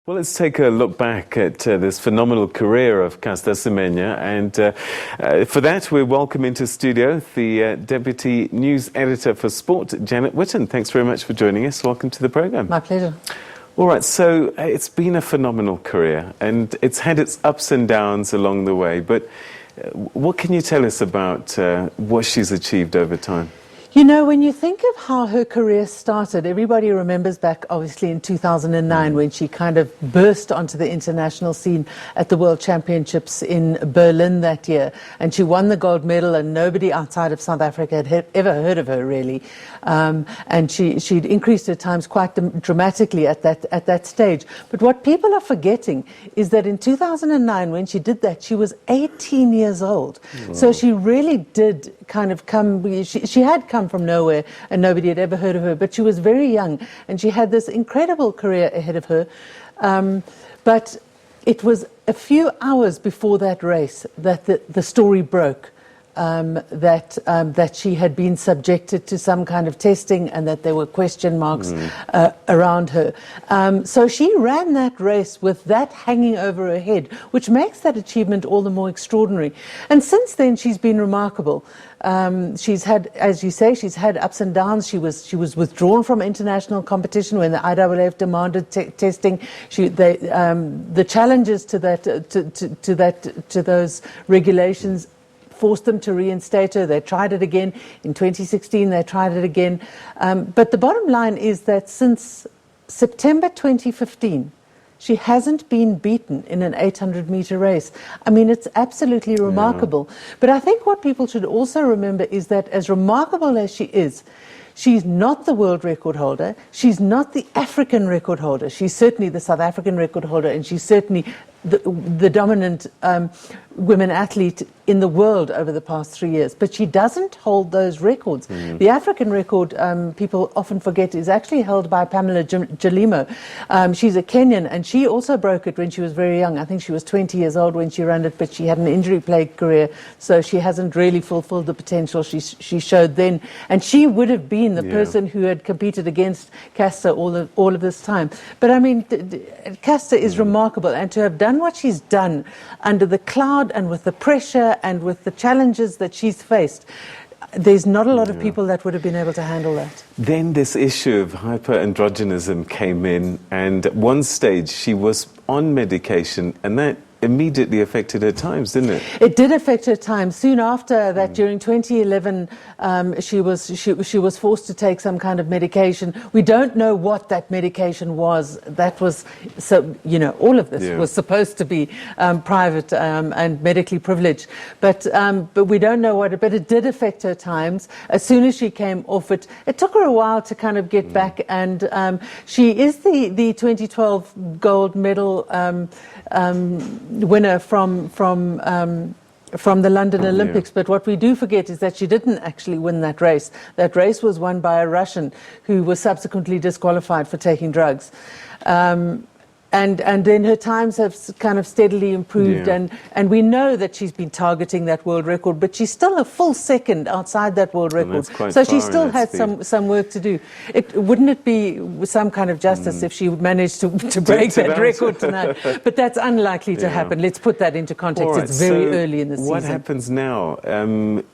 Well, let's take a look back at this phenomenal career of Caster Semenya, and for that we welcome into studio the Deputy News Editor for Sport, Janet Witten. Thanks very much for joining us. Welcome to the programme. My pleasure. All right, so it's been a phenomenal career and it's had its ups and downs along the way, but what can you tell us about what she's achieved over time? You know, when you think of how her career started, everybody remembers back, obviously, in 2009 when she kind of burst onto the international scene at the World Championships in Berlin that year. And she won the gold medal, and nobody outside of South Africa had ever heard of her, really. And she'd increased her times quite dramatically at that stage. But what people are forgetting is that in 2009, when she did that, she was 18 years old. Wow. So she really did kind of she had come from nowhere and nobody had ever heard of her, but she was very young and she had this incredible career ahead of her. But it was a few hours before that race that the story broke. That she had been subjected to some kind of testing and that there were question marks around her. So she ran that race with that hanging over her head, which makes that achievement all the more extraordinary. And since then, she's been remarkable. She's had, as you say, she's had ups and downs. She was withdrawn from international competition when the IAAF demanded testing. The challenges to those regulations forced them to reinstate her. They tried it again. In 2016, they tried it again. But the bottom line is that since September 2015, she hasn't been beaten in an 800-meter race. I mean, it's absolutely remarkable. Yeah. But I think what people should also remember is that as remarkable as she is, she's not the world record holder. She's not the African record holder. She's certainly the South African record holder, and she's certainly the dominant women athlete in the world over the past 3 years. But she doesn't hold those records. The African record, people often forget, is actually held by Pamela Jalimo. She's a Kenyan, and she also broke it when she was very young. I think she was 20 years old when she ran it, but she had an injury-plagued career, so she hasn't really fulfilled the potential she showed then. And she would have been the person who had competed against Caster all of this time. But I mean, Caster is remarkable, and to have done what she's done under the cloud and with the pressure and with the challenges that she's faced, there's not a lot of people that would have been able to handle that. Then this issue of hyperandrogenism came in, and at one stage she was on medication, and that immediately affected her times, didn't it? It did affect her time. Soon after that, during 2011, she was forced to take some kind of medication. We don't know what that medication was. That was, so, you know, all of this was supposed to be private and medically privileged. But we don't know what, but it did affect her times. As soon as she came off it, it took her a while to kind of get back, and she is the 2012 gold medal winner from the London Olympics. But what we do forget is that she didn't actually win that race. That race was won by a Russian who was subsequently disqualified for taking drugs. And then her times have kind of steadily improved, and we know that she's been targeting that world record, but she's still a full second outside that world record. So she still has some work to do. Wouldn't it be some kind of justice if she managed to break that record tonight? But that's unlikely to happen. Let's put that into context. Right, it's very early in the season. What happens now?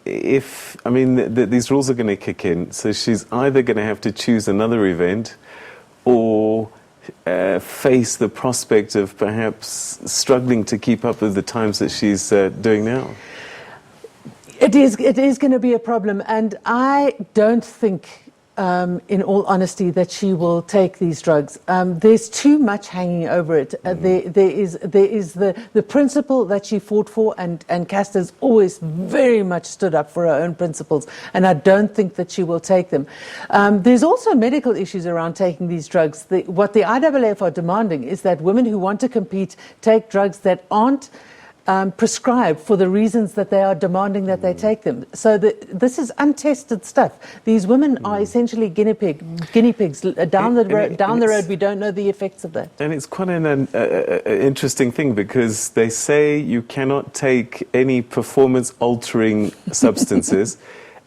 These rules are going to kick in, so she's either going to have to choose another event or face the prospect of perhaps struggling to keep up with the times that she's doing now? It is going to be a problem, and I don't think, in all honesty, that she will take these drugs. There's too much hanging over it. There is the principle that she fought for, and Caster's always very much stood up for her own principles, and I don't think that she will take them. There's also medical issues around taking these drugs. What the IAAF are demanding is that women who want to compete take drugs that aren't prescribed for the reasons that they are demanding that they take them. So this is untested stuff. These women are essentially guinea pigs. Down the road, we don't know the effects of that. And it's quite an interesting thing, because they say you cannot take any performance-altering substances,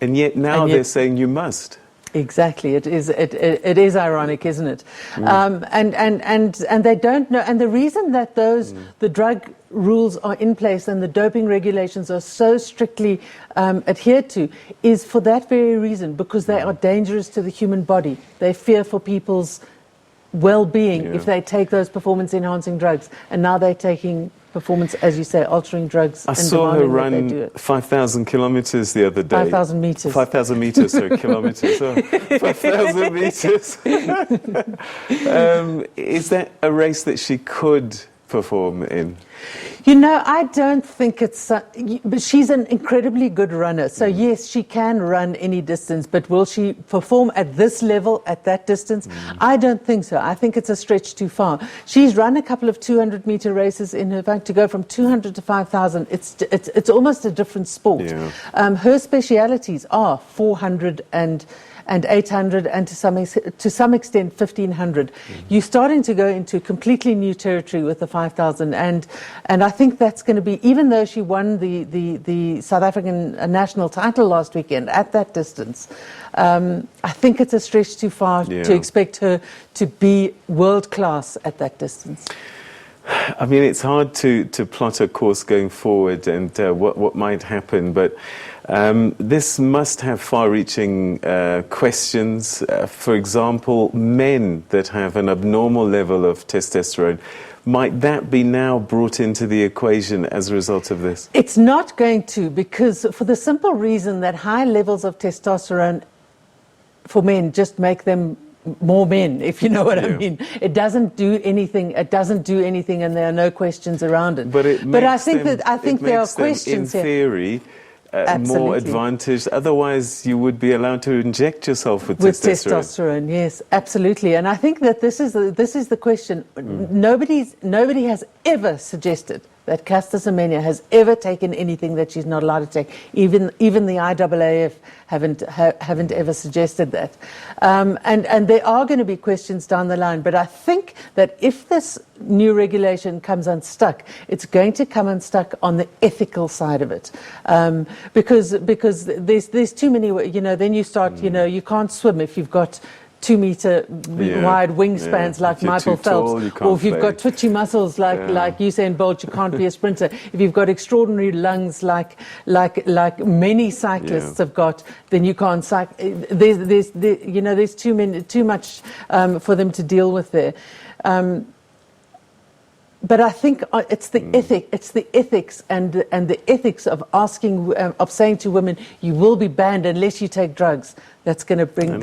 and yet they're saying you must. Exactly, it is ironic, isn't it? And they don't know. And the reason that the drug rules are in place and the doping regulations are so strictly adhered to is for that very reason, because they are dangerous to the human body. They fear for people's well-being if they take those performance-enhancing drugs, and now they're taking performance, as you say, altering drugs. I saw her run 5,000 kilometers the other day. 5,000 meters. 5,000 meters, sorry, kilometers. Oh, 5,000 meters. Is that a race that she could perform in? You know, I don't think it's... but she's an incredibly good runner. So, yes, she can run any distance, but will she perform at this level, at that distance? I don't think so. I think it's a stretch too far. She's run a couple of 200-meter races in her back. To go from 200 to 5,000, it's almost a different sport. Yeah. Her specialities are 400 and 800 and to some extent 1,500. You're starting to go into completely new territory with the 5,000, and I think that's going to be, even though she won the South African national title last weekend at that distance, I think it's a stretch too far to expect her to be world class at that distance. I mean, it's hard to plot a course going forward and what might happen, but this must have far-reaching questions. For example, men that have an abnormal level of testosterone, might that be now brought into the equation as a result of this? It's not going to, because for the simple reason that high levels of testosterone for men just make them more men, if you know what I mean. It doesn't do anything. It doesn't do anything, and there are no questions around it. But I think there are questions in theory. More advantaged. Otherwise, you would be allowed to inject yourself with testosterone. Yes, absolutely. And I think that this is the question. Nobody has ever suggested that Caster Semenya has ever taken anything that she's not allowed to take. Even the IAAF haven't ever suggested that. And there are going to be questions down the line. But I think that if this new regulation comes unstuck, it's going to come unstuck on the ethical side of it, because there's too many. Then you start. You can't swim if you've got 2 meter wide wingspans like Michael Phelps, or if you've got twitchy muscles like Usain Bolt, you can't be a sprinter. If you've got extraordinary lungs like many cyclists have got, then you can't cycle. There's too much for them to deal with there. But I think it's the ethics and the ethics of saying to women, you will be banned unless you take drugs. That's going to bring.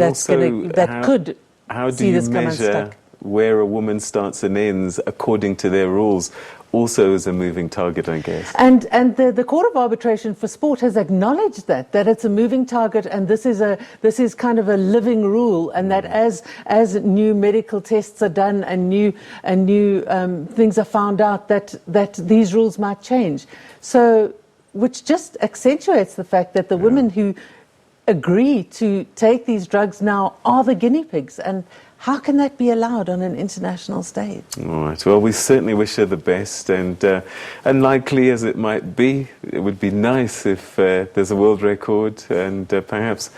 How do you measure where a woman starts and ends according to their rules? Also as a moving target, I guess. And the Court of Arbitration for Sport has acknowledged that it's a moving target, and this is kind of a living rule, and that as new medical tests are done and new things are found out, that these rules might change. So, which just accentuates the fact that the women who agree to take these drugs now are the guinea pigs, and how can that be allowed on an international stage? All right. Well, we certainly wish her the best, and unlikely as it might be, it would be nice if there's a world record, and perhaps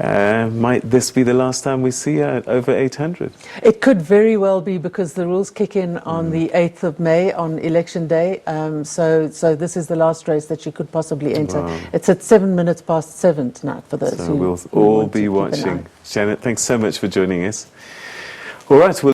might this be the last time we see her at over 800? It could very well be, because the rules kick in on the 8th of May, on election day. So this is the last race that she could possibly enter. Wow. It's at 7:07 tonight for those who we'll all be watching. Janet, thanks so much for joining us. All right, we'll